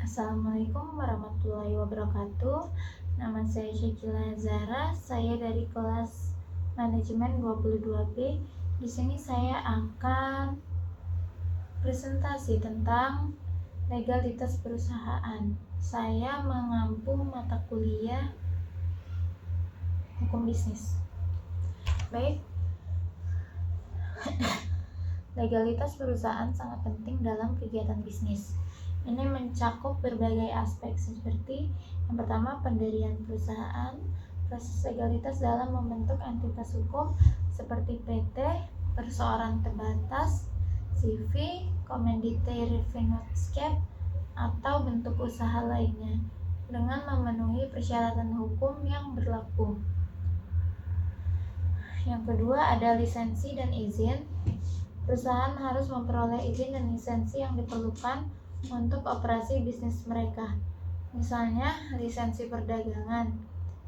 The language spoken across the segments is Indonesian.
Assalamualaikum warahmatullahi wabarakatuh. Nama saya Syakila Zara. Saya dari kelas manajemen 22B. Di sini saya akan presentasi tentang legalitas perusahaan. Saya mengampu mata kuliah hukum bisnis. Baik. Legalitas perusahaan sangat penting dalam kegiatan bisnis. Ini mencakup berbagai aspek seperti yang pertama pendirian perusahaan, proses legalitas dalam membentuk entitas hukum seperti PT, perseorangan terbatas, CV, Commodity Revenue Scheme, atau bentuk usaha lainnya dengan memenuhi persyaratan hukum yang berlaku. Yang kedua ada lisensi dan izin. Perusahaan harus memperoleh izin dan lisensi yang diperlukan untuk operasi bisnis mereka. Misalnya, lisensi perdagangan,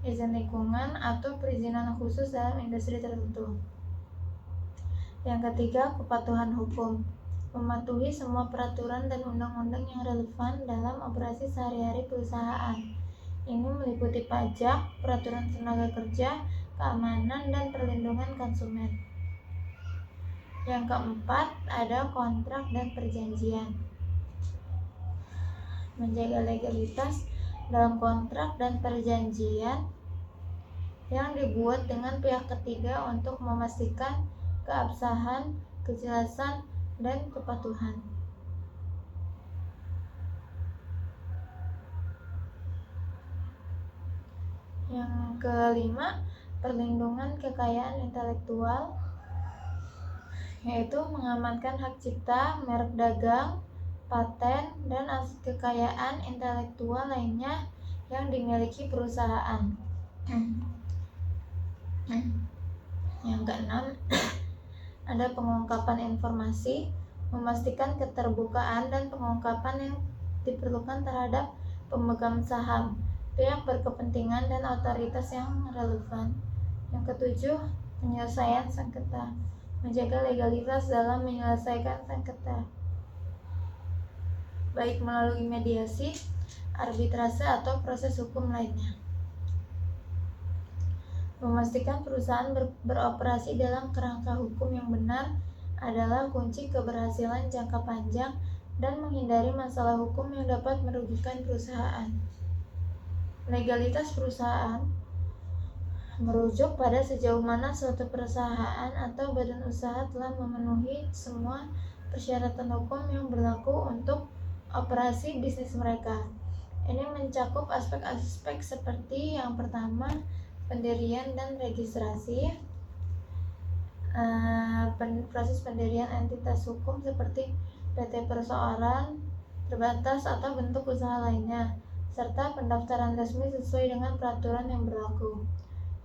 izin lingkungan, atau perizinan khusus dalam industri tertentu. Yang ketiga, kepatuhan hukum. Mematuhi semua peraturan dan undang-undang yang relevan dalam operasi sehari-hari perusahaan. Ini meliputi pajak, peraturan tenaga kerja, keamanan, dan perlindungan konsumen. Yang keempat, ada kontrak dan perjanjian. Menjaga legalitas dalam kontrak dan perjanjian yang dibuat dengan pihak ketiga untuk memastikan keabsahan, kejelasan, dan kepatuhan. Yang kelima, perlindungan kekayaan intelektual, yaitu mengamankan hak cipta, merek dagang, paten, dan aset kekayaan intelektual lainnya yang dimiliki perusahaan. Yang keenam, ada pengungkapan informasi, memastikan keterbukaan dan pengungkapan yang diperlukan terhadap pemegang saham, pihak berkepentingan, dan otoritas yang relevan. Yang ketujuh, penyelesaian sengketa, menjaga legalitas dalam menyelesaikan sengketa, baik melalui mediasi, arbitrase, atau proses hukum lainnya. Memastikan perusahaan beroperasi dalam kerangka hukum yang benar adalah kunci keberhasilan jangka panjang dan menghindari masalah hukum yang dapat merugikan perusahaan. Legalitas perusahaan merujuk pada sejauh mana suatu perusahaan atau badan usaha telah memenuhi semua persyaratan hukum yang berlaku untuk operasi bisnis mereka. Ini mencakup aspek-aspek seperti yang pertama, pendirian dan registrasi, proses pendirian entitas hukum seperti PT perseorangan terbatas atau bentuk usaha lainnya, serta pendaftaran resmi sesuai dengan peraturan yang berlaku.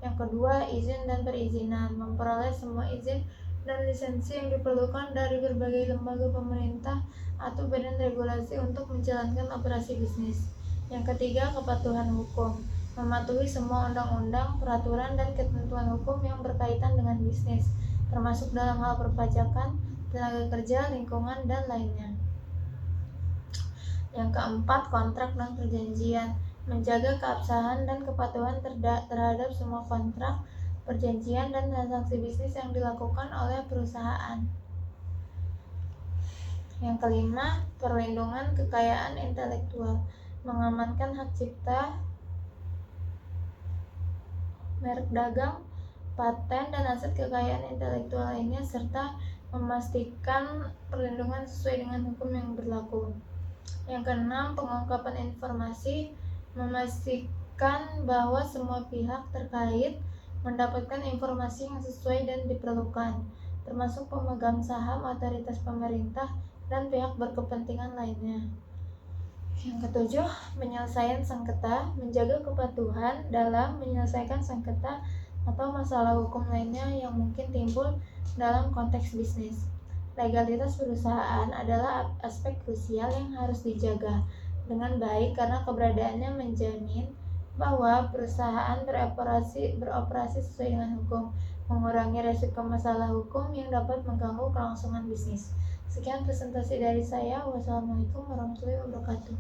Yang kedua, izin dan perizinan, memperoleh semua izin dan lisensi yang diperlukan dari berbagai lembaga pemerintah atau badan regulasi untuk menjalankan operasi bisnis. Yang ketiga, kepatuhan hukum, mematuhi semua undang-undang, peraturan, dan ketentuan hukum yang berkaitan dengan bisnis, termasuk dalam hal perpajakan, tenaga kerja, lingkungan, dan lainnya. Yang keempat, kontrak dan perjanjian, menjaga keabsahan dan kepatuhan terhadap semua kontrak, perjanjian, dan transaksi bisnis yang dilakukan oleh perusahaan. Yang kelima, perlindungan kekayaan intelektual, mengamankan hak cipta, merek dagang, paten, dan aset kekayaan intelektual lainnya, serta memastikan perlindungan sesuai dengan hukum yang berlaku. Yang keenam, pengungkapan informasi, memastikan bahwa semua pihak terkait mendapatkan informasi yang sesuai dan diperlukan, termasuk pemegang saham, otoritas pemerintah, dan pihak berkepentingan lainnya. Yang ketujuh, penyelesaian sengketa, menjaga kepatuhan dalam menyelesaikan sengketa atau masalah hukum lainnya yang mungkin timbul dalam konteks bisnis. Legalitas perusahaan adalah aspek krusial yang harus dijaga dengan baik karena keberadaannya menjamin bahwa perusahaan beroperasi sesuai dengan hukum, mengurangi resiko masalah hukum yang dapat mengganggu kelangsungan bisnis. Sekian presentasi dari saya. Wassalamualaikum warahmatullahi wabarakatuh.